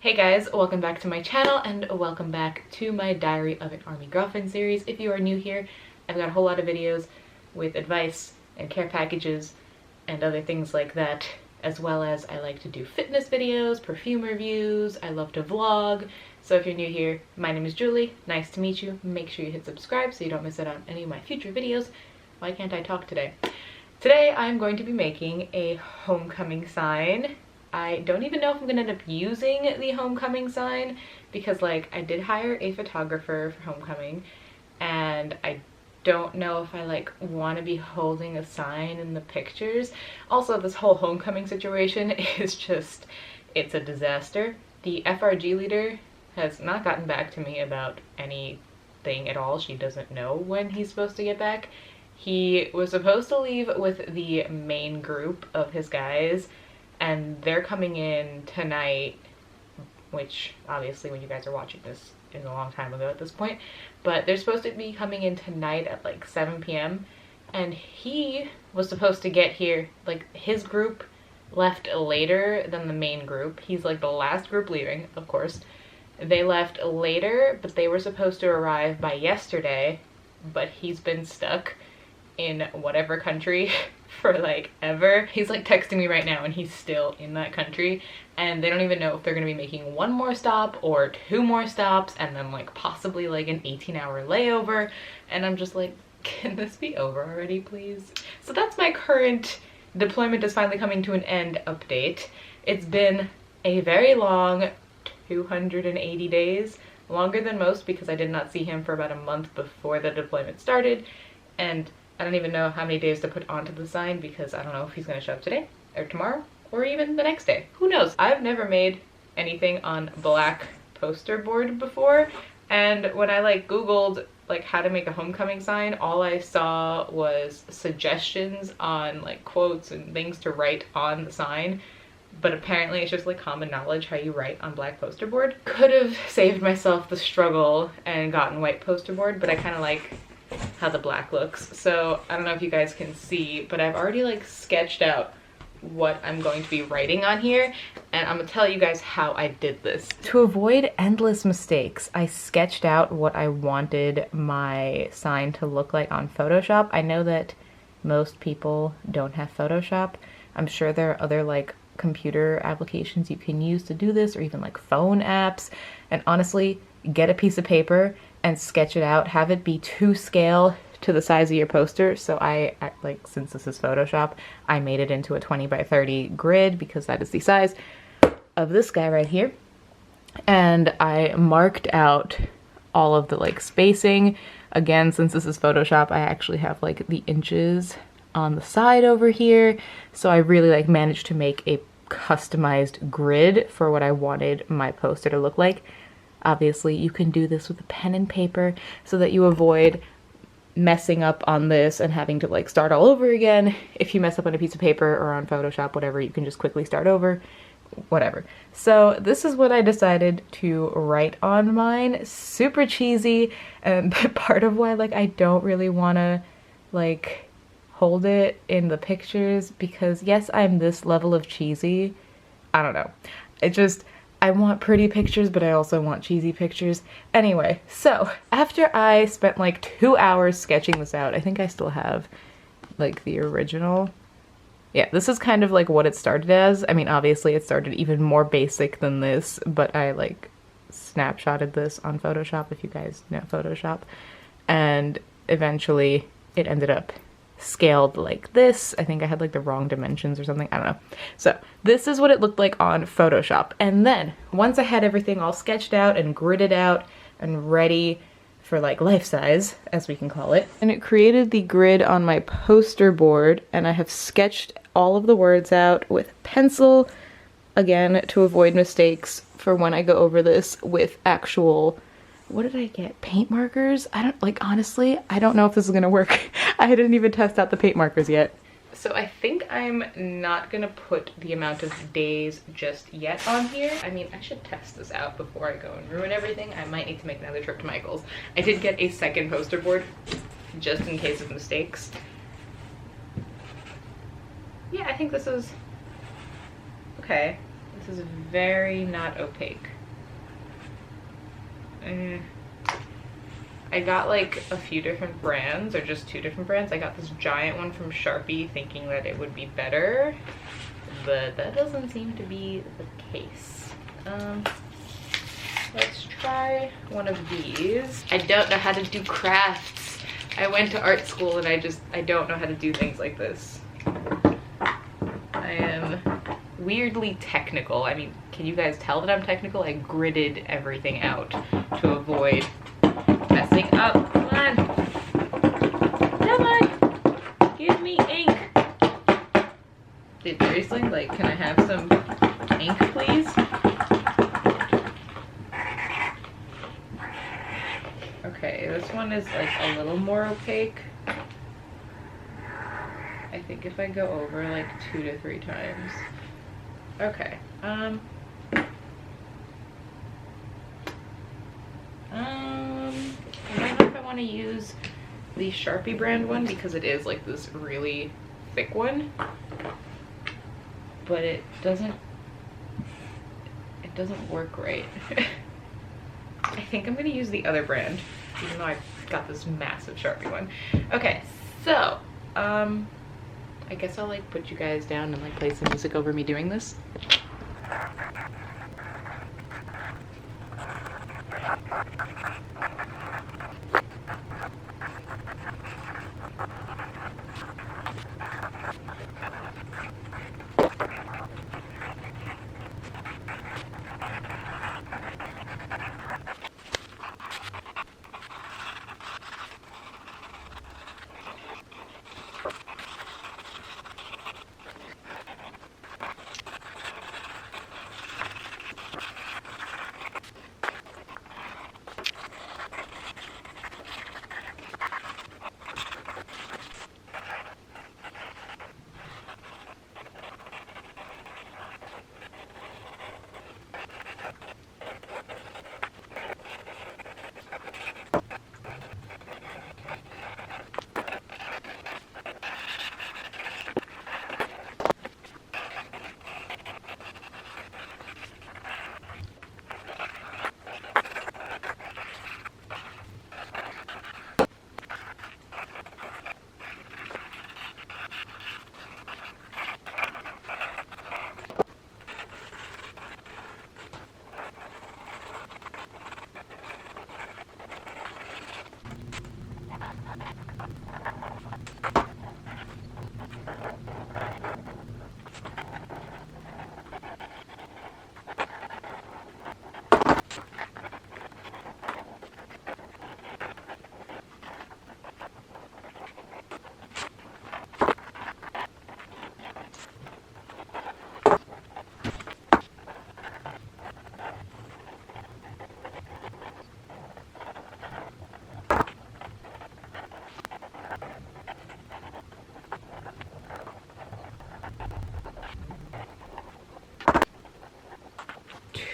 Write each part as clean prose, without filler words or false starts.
Hey guys, welcome back to my channel and welcome back to my Diary of an Army Girlfriend series. If you are new here, I've got a whole lot of videos with advice and care packages and other things like that, as well as I like to do fitness videos, perfume reviews, I love to vlog. So if you're new here, my name is Julie, nice to meet you. Make sure you hit subscribe so you don't miss out on any of my future videos. Why can't I talk today? Today I'm going to be making a homecoming sign. I don't even know if I'm gonna end up using the homecoming sign because like I did hire a photographer for homecoming and I don't know if I like want to be holding a sign in the pictures. Also, this whole homecoming situation is just, it's a disaster. The FRG leader has not gotten back to me about anything at all. She doesn't know when he's supposed to get back. He was supposed to leave with the main group of his guys and they're coming in tonight, which obviously when you guys are watching this is a long time ago at this point, but they're supposed to be coming in tonight at like 7 p.m. and he was supposed to get here, like his group left later than the main group. He's like the last group leaving, of course. They left later, but they were supposed to arrive by yesterday, but he's been stuck in whatever country for like ever. He's like texting me right now and he's still in that country and they don't even know if they're gonna be making one more stop or two more stops and then like possibly like an 18-hour layover, and I'm just like, can this be over already please? So that's my current deployment is finally coming to an end update. It's been a very long 280 days, longer than most because I did not see him for about a month before the deployment started, and I don't even know how many days to put onto the sign because I don't know if he's gonna show up today or tomorrow or even the next day. Who knows? I've never made anything on black poster board before, and when I like Googled like how to make a homecoming sign, all I saw was suggestions on like quotes and things to write on the sign. But apparently it's just like common knowledge how you write on black poster board. Could have saved myself the struggle and gotten white poster board, but I kind of like how the black looks. So I don't know if you guys can see, but I've already like sketched out what I'm going to be writing on here, and I'm gonna tell you guys how I did this. To avoid endless mistakes, I sketched out what I wanted my sign to look like on Photoshop. I know that most people don't have Photoshop. I'm sure there are other like computer applications you can use to do this, or even like phone apps, and honestly, get a piece of paper and sketch it out, have it be to scale to the size of your poster. So I, like, since this is Photoshop, I made it into a 20 by 30 grid because that is the size of this guy right here. And I marked out all of the like spacing. Again, since this is Photoshop, I actually have like the inches on the side over here. So I really like managed to make a customized grid for what I wanted my poster to look like. Obviously, you can do this with a pen and paper so that you avoid messing up on this and having to like start all over again. If you mess up on a piece of paper or on Photoshop, whatever, you can just quickly start over, whatever. So this is what I decided to write on mine. Super cheesy, and part of why like I don't really want to like hold it in the pictures, because yes, I'm this level of cheesy. I don't know. It just, I want pretty pictures, but I also want cheesy pictures. Anyway, so after I spent like 2 hours sketching this out, I think I still have like the original. Yeah, this is kind of like what it started as. I mean, obviously it started even more basic than this, but I like snapshotted this on Photoshop, if you guys know Photoshop. And eventually it ended up scaled like this. I think I had like the wrong dimensions or something, I don't know. So this is what it looked like on Photoshop, and then once I had everything all sketched out and gridded out and ready for like life size, as we can call it, and it created the grid on my poster board, and I have sketched all of the words out with pencil, again to avoid mistakes for when I go over this with actual, what did I get? Paint markers? I don't, like, honestly, I don't know if this is gonna work. I didn't even test out the paint markers yet. So I think I'm not gonna put the amount of days just yet on here. I mean, I should test this out before I go and ruin everything. I might need to make another trip to Michael's. I did get a second poster board just in case of mistakes. Yeah, I think this is okay. This is very not opaque. I got like a few different brands, or just 2 different brands. I got this giant one from Sharpie thinking that it would be better, but that doesn't seem to be the case. Let's try one of these. I don't know how to do crafts. I went to art school and I don't know how to do things like this. I am weirdly technical. I mean, can you guys tell that I'm technical? I gridded everything out to avoid messing up. Come on. Come on. Give me ink. Dude, seriously? Like, can I have some ink, please? Okay, this one is like a little more opaque. I think if I go over like 2 to 3 times. Okay. I don't know if I want to use the Sharpie brand one because it is like this really thick one, but it doesn't work right. I think I'm gonna use the other brand, even though I got this massive Sharpie one. Okay, so I guess I'll like put you guys down and like play some music over me doing this.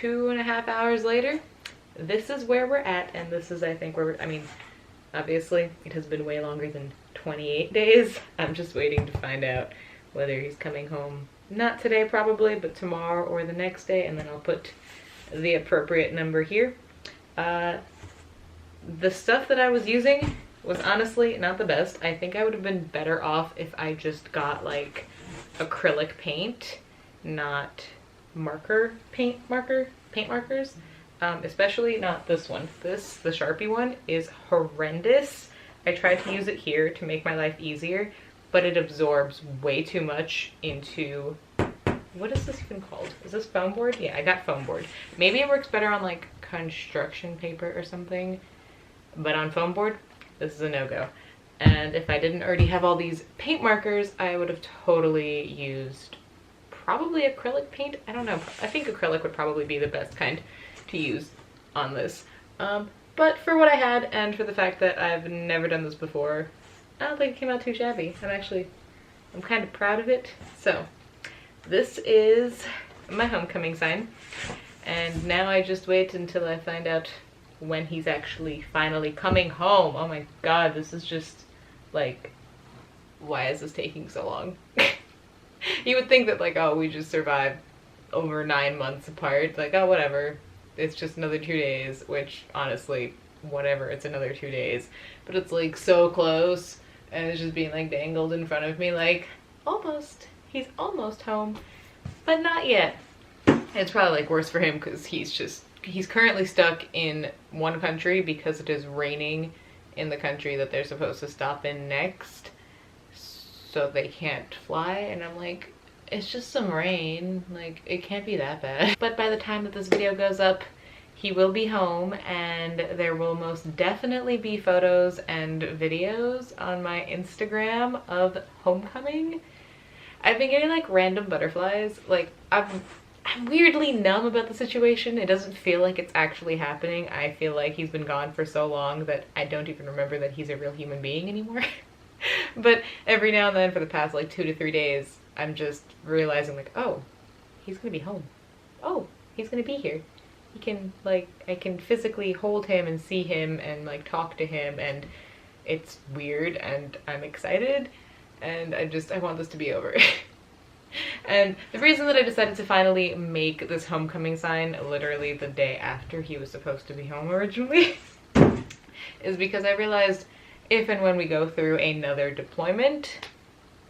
Two and a half hours later, this is where we're at, and this is, I think, where I mean, obviously, it has been way longer than 28 days. I'm just waiting to find out whether he's coming home, not today probably, but tomorrow or the next day, and then I'll put the appropriate number here. The stuff that I was using was honestly not the best. I think I would have been better off if I just got like acrylic paint, not paint markers, especially not this one. The Sharpie one is horrendous. I tried to use it here to make my life easier, but it absorbs way too much into, what is this even called? Is this foam board? Yeah, I got foam board. Maybe it works better on like construction paper or something, but on foam board, this is a no-go. And if I didn't already have all these paint markers, I would have totally used probably acrylic paint. I don't know. I think acrylic would probably be the best kind to use on this. But for what I had, and for the fact that I've never done this before, I don't think it came out too shabby. I'm kind of proud of it. So this is my homecoming sign. And now I just wait until I find out when he's actually finally coming home. Oh my god, this is just like, why is this taking so long? You would think that like, oh, we just survived over 9 months apart. Like, oh, whatever. it's just another 2 days, which honestly, whatever, it's another 2 days. But it's like so close, and it's just being like dangled in front of me like, almost. He's almost home, but not yet. It's probably like worse for him because he's currently stuck in one country because it is raining in the country that they're supposed to stop in next. So they can't fly, and I'm like, it's just some rain, like it can't be that bad. But by the time that this video goes up, he will be home, and there will most definitely be photos and videos on my Instagram of homecoming. I've been getting like random butterflies. Like I'm weirdly numb about the situation. It doesn't feel like it's actually happening. I feel like he's been gone for so long that I don't even remember that he's a real human being anymore. But every now and then for the past like 2 to 3 days, I'm just realizing like, oh, he's gonna be home. Oh, he's gonna be here. He can, like, I can physically hold him and see him and like talk to him, and it's weird, and I'm excited, and I want this to be over. And the reason that I decided to finally make this homecoming sign literally the day after he was supposed to be home originally is because I realized if and when we go through another deployment,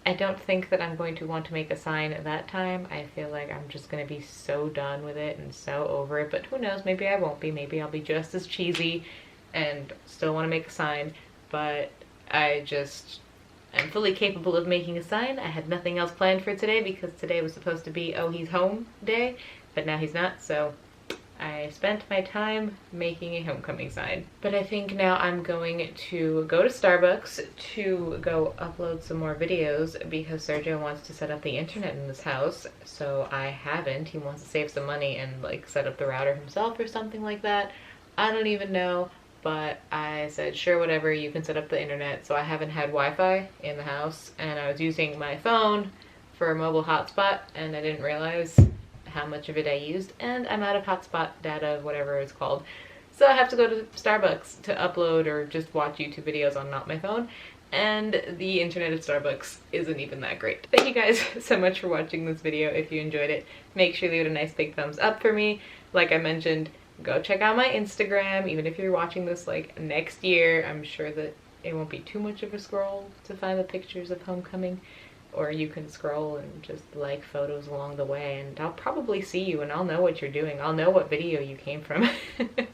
I don't think that I'm going to want to make a sign at that time. I feel like I'm just going to be so done with it and so over it, but who knows, maybe I won't be. Maybe I'll be just as cheesy and still want to make a sign, but I'm fully capable of making a sign. I had nothing else planned for today because today was supposed to be, oh, he's home day, but now he's not, so I spent my time making a homecoming sign. But I think now I'm going to go to Starbucks to go upload some more videos because Sergio wants to set up the internet in this house, so I haven't. He wants to save some money and like set up the router himself or something like that. I don't even know, but I said, sure, whatever, you can set up the internet. So I haven't had Wi-Fi in the house, and I was using my phone for a mobile hotspot, and I didn't realize how much of it I used, and I'm out of hotspot data, whatever it's called. So I have to go to Starbucks to upload or just watch YouTube videos on not my phone, and the internet at Starbucks isn't even that great. Thank you guys so much for watching this video. If you enjoyed it, make sure you leave it a nice big thumbs up for me. Like I mentioned, go check out my Instagram. Even if you're watching this like next year, I'm sure that it won't be too much of a scroll to find the pictures of homecoming. Or you can scroll and just like photos along the way, and I'll probably see you and I'll know what you're doing. I'll know what video you came from. Thank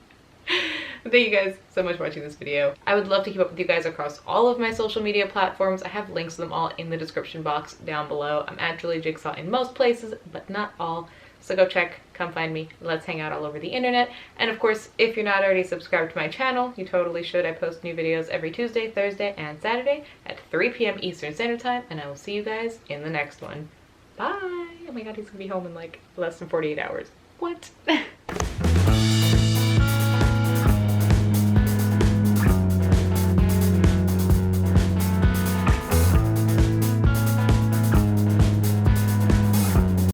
you guys so much for watching this video. I would love to keep up with you guys across all of my social media platforms. I have links to them all in the description box down below. I'm actually Jigsaw in most places, but not all. So go check, come find me, let's hang out all over the internet. And of course, if you're not already subscribed to my channel, you totally should. I post new videos every Tuesday, Thursday, and Saturday at 3 p.m. Eastern Standard Time, and I will see you guys in the next one. Bye! Oh my god, he's gonna be home in like less than 48 hours. What?